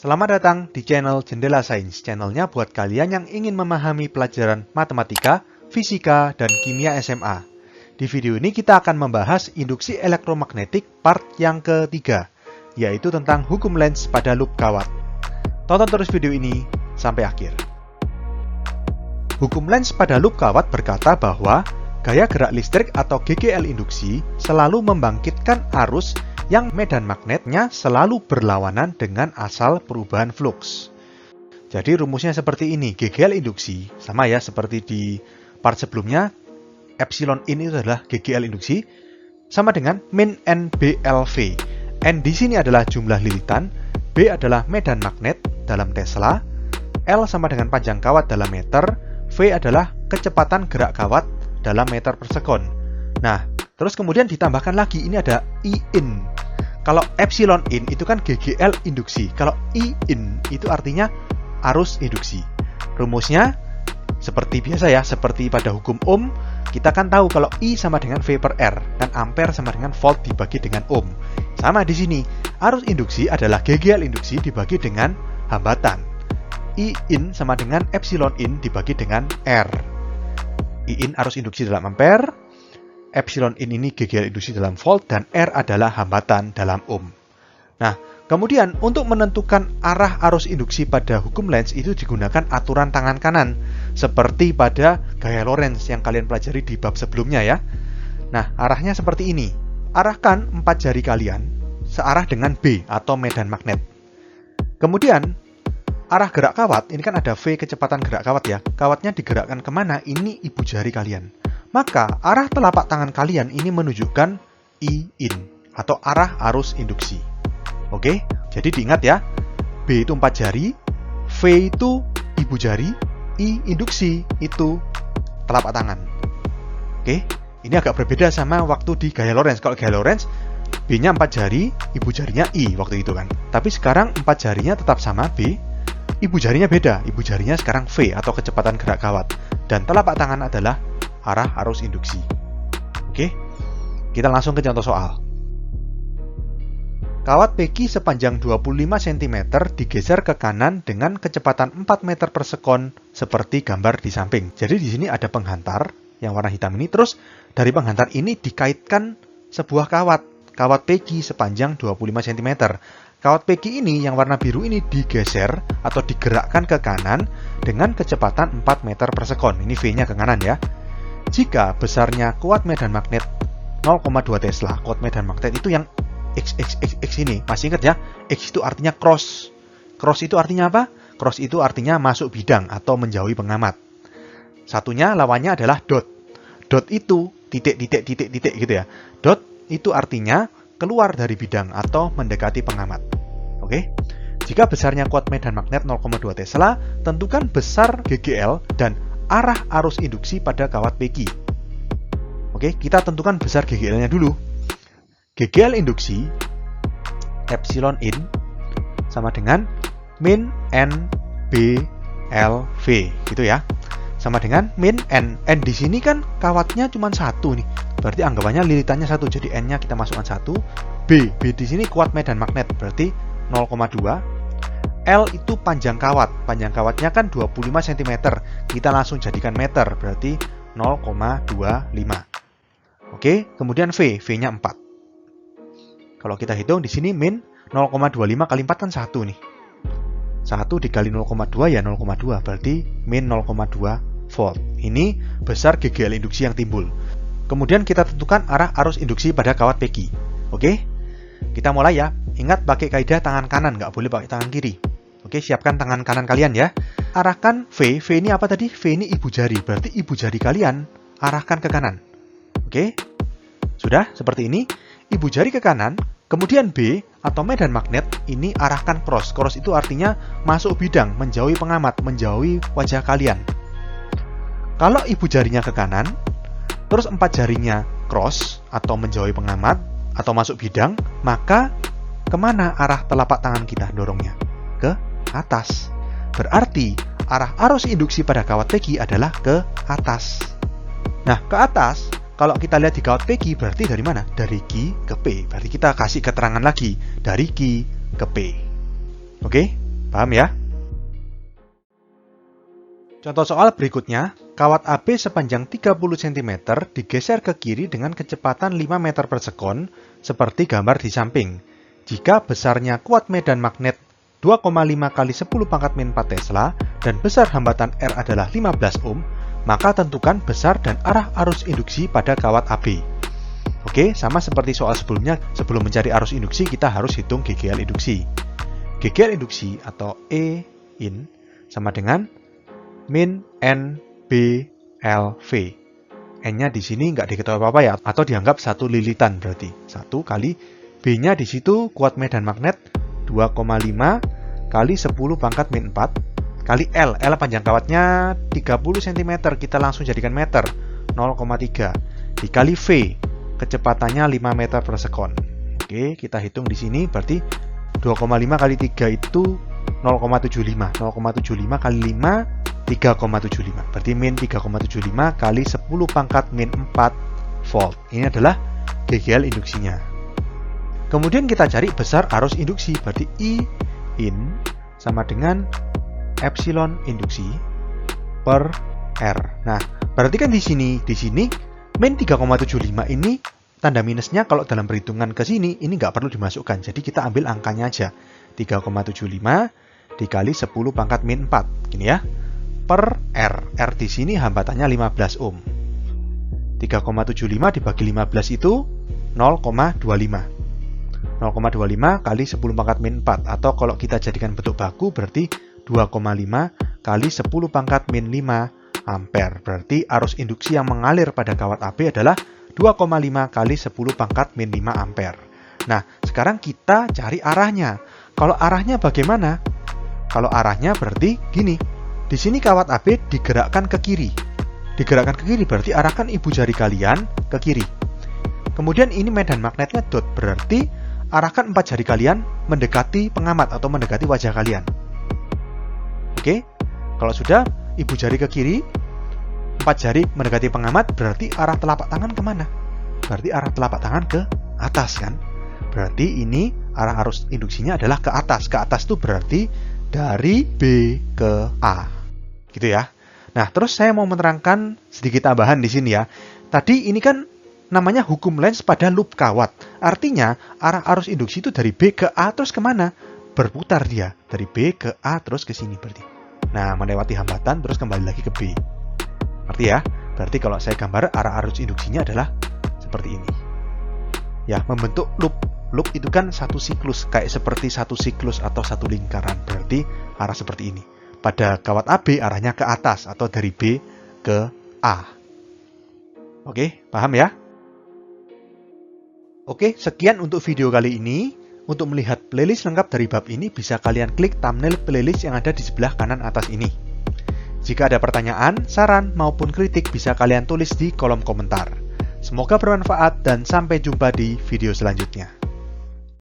Selamat datang di channel Jendela Sains, channelnya buat kalian yang ingin memahami pelajaran matematika, fisika, dan kimia SMA. Di video ini kita akan membahas induksi elektromagnetik part yang ketiga, yaitu tentang hukum Lenz pada loop kawat. Tonton terus video ini sampai akhir. Hukum Lenz pada loop kawat berkata bahwa gaya gerak listrik atau GGL induksi selalu membangkitkan arus yang medan magnetnya selalu berlawanan dengan asal perubahan flux. Jadi rumusnya seperti ini, GGL induksi, sama ya seperti di part sebelumnya, epsilon in itu adalah GGL induksi, sama dengan min N BLV. N di sini adalah jumlah lilitan, B adalah medan magnet dalam Tesla, L sama dengan panjang kawat dalam meter, V adalah kecepatan gerak kawat dalam meter per sekon. Nah, terus kemudian ditambahkan lagi, ini ada I in. Kalau epsilon in itu kan GGL induksi. Kalau I in itu artinya arus induksi. Rumusnya seperti biasa ya, seperti pada hukum Ohm, kita kan tahu kalau I sama dengan V per R dan ampere sama dengan volt dibagi dengan Ohm. Sama di sini, arus induksi adalah GGL induksi dibagi dengan hambatan. I in sama dengan epsilon in dibagi dengan R. I in arus induksi dalam ampere, epsilon in ini GGL induksi dalam volt, dan R adalah hambatan dalam ohm. Nah, kemudian untuk menentukan arah arus induksi pada hukum Lenz itu digunakan aturan tangan kanan, seperti pada gaya Lorentz yang kalian pelajari di bab sebelumnya ya. Nah, arahnya seperti ini. Arahkan 4 jari kalian searah dengan B atau medan magnet. Kemudian, arah gerak kawat, ini kan ada V kecepatan gerak kawat ya. Kawatnya digerakkan kemana? Ini ibu jari kalian. Maka arah telapak tangan kalian ini menunjukkan I in atau arah arus induksi. Oke, jadi diingat ya, B itu 4 jari, V itu ibu jari, I induksi itu telapak tangan. Oke, ini agak berbeda sama waktu di gaya Lorentz. Kalau gaya Lorentz, B-nya 4 jari, ibu jarinya I waktu itu kan. Tapi sekarang 4 jarinya tetap sama B, ibu jarinya beda. Ibu jarinya sekarang V atau kecepatan gerak kawat. Dan telapak tangan adalah arah arus induksi. Oke, kita langsung ke contoh soal. Kawat PQ sepanjang 25 cm digeser ke kanan dengan kecepatan 4 meter per sekon seperti gambar di samping. Jadi di sini ada penghantar yang warna hitam ini, terus dari penghantar ini dikaitkan sebuah kawat PQ sepanjang 25 cm. Kawat PQ ini yang warna biru ini digeser atau digerakkan ke kanan dengan kecepatan 4 meter per sekon. Ini V-nya ke kanan ya. Jika besarnya kuat medan magnet 0,2 Tesla, kuat medan magnet itu yang X ini. Masih ingat ya? X itu artinya cross. Cross itu artinya apa? Cross itu artinya masuk bidang atau menjauhi pengamat. Satunya lawannya adalah dot. Dot itu titik gitu ya. Dot itu artinya keluar dari bidang atau mendekati pengamat. Oke? Jika besarnya kuat medan magnet 0,2 Tesla, tentukan besar GGL dan arah arus induksi pada kawat PQ. Oke, kita tentukan besar GGL-nya dulu. GGL induksi epsilon in sama dengan min N B L V gitu ya. Sama dengan min N. N di sini kan kawatnya cuma 1 nih. Berarti anggapannya lilitannya 1, jadi N-nya kita masukkan 1. B di sini kuat medan magnet, berarti 0,2. L itu panjang kawat. Panjang kawatnya kan 25 cm. Kita langsung jadikan meter, berarti 0,25. Oke, kemudian V-nya 4. Kalau kita hitung di sini min 0,25 kali 4 kan 1 nih. 1 dikali 0,2 ya 0,2, berarti min 0,2 volt. Ini besar GGL induksi yang timbul. Kemudian kita tentukan arah arus induksi pada kawat PQ. Oke? Kita mulai ya. Ingat pakai kaidah tangan kanan, nggak boleh pakai tangan kiri. Oke, siapkan tangan kanan kalian ya. Arahkan V. V ini apa tadi? V ini ibu jari. Berarti ibu jari kalian arahkan ke kanan. Oke? Sudah? Seperti ini. Ibu jari ke kanan. Kemudian B atau medan magnet ini arahkan cross. Cross itu artinya masuk bidang, menjauhi pengamat, menjauhi wajah kalian. Kalau ibu jarinya ke kanan, terus 4 jarinya cross atau menjauhi pengamat atau masuk bidang, maka kemana arah telapak tangan kita dorongnya? Ke atas. Berarti arah arus induksi pada kawat PQ adalah ke atas. Nah, ke atas, kalau kita lihat di kawat PQ berarti dari mana? Dari Q ke P. Berarti kita kasih keterangan lagi, dari Q ke P. Oke? Paham ya? Contoh soal berikutnya, kawat AB sepanjang 30 cm digeser ke kiri dengan kecepatan 5 meter per sekon, seperti gambar di samping. Jika besarnya kuat medan magnet 2,5 kali 10 pangkat min 4 Tesla dan besar hambatan R adalah 15 ohm, maka tentukan besar dan arah arus induksi pada kawat AB. Oke, sama seperti soal sebelumnya, sebelum mencari arus induksi kita harus hitung GGL induksi. GGL induksi atau E in sama dengan min N B L V. N-nya di sini nggak diketahui apa-apa ya, atau dianggap 1 lilitan berarti. 1 kali B-nya di situ kuat medan magnet 2,5 kali 10 pangkat min 4 kali L. L panjang kawatnya 30 cm, kita langsung jadikan meter, 0,3 dikali V. Kecepatannya 5 meter per sekon. Oke, kita hitung di sini berarti 2,5 kali 3 itu 0,75. 0,75 kali 5 3,75. Berarti min 3,75 kali 10 pangkat min 4 volt. Ini adalah GGL induksinya. Kemudian kita cari besar arus induksi. Berarti I in sama dengan epsilon induksi per R. Nah, berarti kan di sini min 3,75 ini tanda minusnya kalau dalam perhitungan ke sini ini nggak perlu dimasukkan. Jadi kita ambil angkanya aja. 3,75 dikali 10 pangkat min 4. Gini ya. Per R. R di sini hambatannya 15 ohm. 3,75 dibagi 15 itu 0,25. 0,25 kali 10 pangkat min 4. Atau kalau kita jadikan bentuk baku berarti 2,5 kali 10 pangkat min 5 ampere. Berarti arus induksi yang mengalir pada kawat AB adalah 2,5 kali 10 pangkat min 5 ampere. Nah, sekarang kita cari arahnya. Kalau arahnya bagaimana? Kalau arahnya berarti gini. Di sini kawat AB digerakkan ke kiri. Digerakkan ke kiri berarti arahkan ibu jari kalian ke kiri. Kemudian ini medan magnetnya dot, berarti arahkan 4 jari kalian mendekati pengamat atau mendekati wajah kalian. Oke, kalau sudah ibu jari ke kiri, 4 jari mendekati pengamat, berarti arah telapak tangan kemana? Berarti arah telapak tangan ke atas kan? Berarti ini arah arus induksinya adalah ke atas. Ke atas itu berarti dari B ke A. Gitu ya. Nah, terus saya mau menerangkan sedikit tambahan di sini ya. Tadi ini kan namanya hukum Lenz pada loop kawat. Artinya, arah arus induksi itu dari B ke A terus kemana? Berputar dia. Dari B ke A terus ke sini berarti. Nah, melewati hambatan terus kembali lagi ke B. Ngerti ya? Berarti kalau saya gambar arah arus induksinya adalah seperti ini. Ya, membentuk loop. Loop itu kan satu siklus, kayak seperti satu siklus atau satu lingkaran. Berarti arah seperti ini. Pada kawat AB arahnya ke atas atau dari B ke A. Oke, paham ya? Oke, sekian untuk video kali ini. Untuk melihat playlist lengkap dari bab ini, bisa kalian klik thumbnail playlist yang ada di sebelah kanan atas ini. Jika ada pertanyaan, saran, maupun kritik bisa kalian tulis di kolom komentar. Semoga bermanfaat dan sampai jumpa di video selanjutnya.